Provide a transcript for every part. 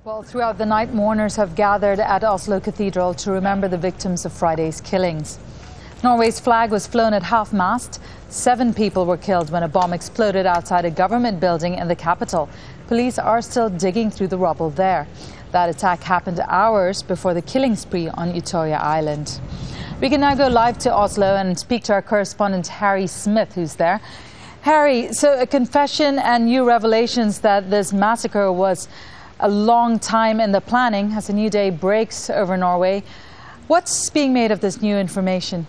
Well, throughout the night, mourners have gathered at Oslo Cathedral to remember the victims of Friday's killings. Norway's flag was flown at half-mast. 7 people were killed when a bomb exploded outside a government building in the capital. Police are still digging through the rubble there. That attack happened hours before the killing spree on Utøya Island. We can now go live to Oslo and speak to our correspondent Harry Smith, who's there. Harry, so a confession and new revelations that this massacre was a long time in the planning as a new day breaks over Norway. What's being made of this new information?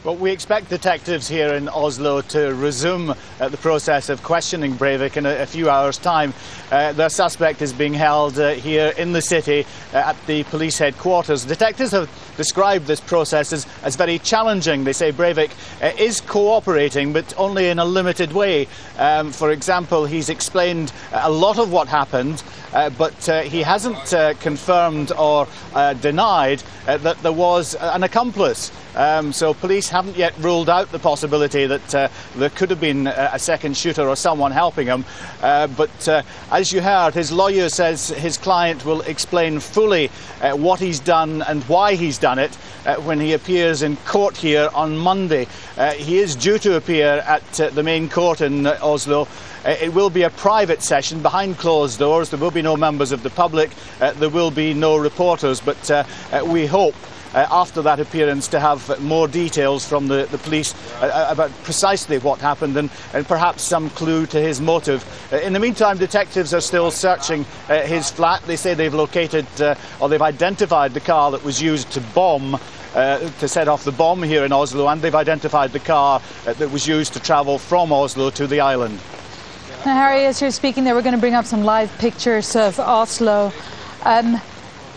Well, we expect detectives here in Oslo to resume the process of questioning Breivik in a few hours' time. The suspect is being held here in the city at the police headquarters. Detectives have described this process as very challenging. They say Breivik is cooperating, but only in a limited way. For example, he's explained a lot of what happened, but he hasn't confirmed or denied that there was an accomplice. So police haven't yet ruled out the possibility that there could have been a second shooter or someone helping him. But as you heard, his lawyer says his client will explain fully what he's done and why he's done it when he appears in court here on Monday. He is due to appear at the main court in Oslo. It will be a private session behind closed doors. There will be no members of the public. There will be no reporters. But we hope after that appearance to have more details from the police about precisely what happened and perhaps some clue to his motive. In the meantime, detectives are still searching his flat. They say they've located or they've identified the car that was used to bomb to set off the bomb here in Oslo, and they've identified the car that was used to travel from Oslo to the island. Now, Harry, as you're speaking there, we're going to bring up some live pictures of Oslo.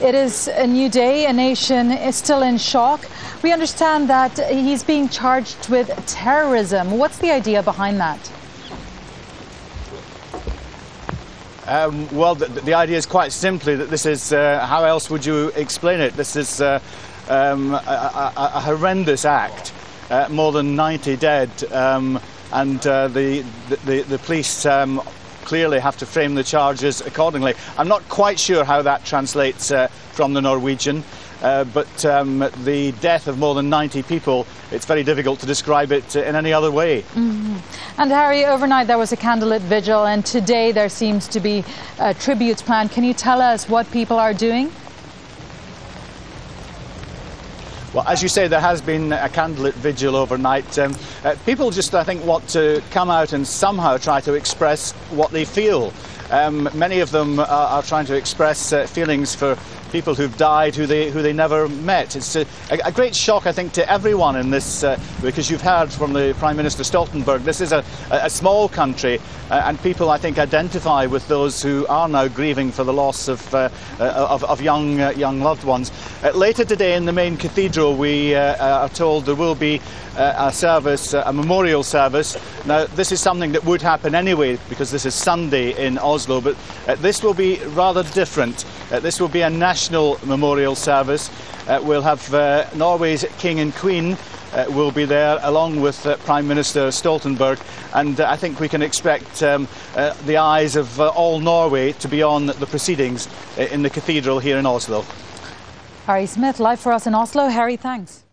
It is a new day. A nation is still in shock. We understand that he's being charged with terrorism. What's the idea behind that? Well, the idea is quite simply that this is, how else would you explain it? This is a horrendous act, more than 90 dead, and the police clearly have to frame the charges accordingly. I'm not quite sure how that translates from the Norwegian, but the death of more than 90 people, it's very difficult to describe it in any other way. Mm-hmm. And Harry, overnight there was a candlelit vigil, and today there seems to be tributes planned. Can you tell us what people are doing? Well, as you say, there has been a candlelit vigil overnight. People just, I think, want to come out and somehow try to express what they feel. Many of them are trying to express feelings for people who've died who they never met. It's a great shock, I think, to everyone in this, because you've heard from the Prime Minister Stoltenberg, this is a small country, and people, I think, identify with those who are now grieving for the loss of young loved ones. Later today in the main cathedral, we are told there will be a service, a memorial service. Now, this is something that would happen anyway because this is Sunday in Oslo, but this will be rather different. This will be a national memorial service. We'll have Norway's King and Queen will be there along with Prime Minister Stoltenberg, and I think we can expect the eyes of all Norway to be on the proceedings in the cathedral here in Oslo. Harry Smith, live for us in Oslo. Harry, thanks.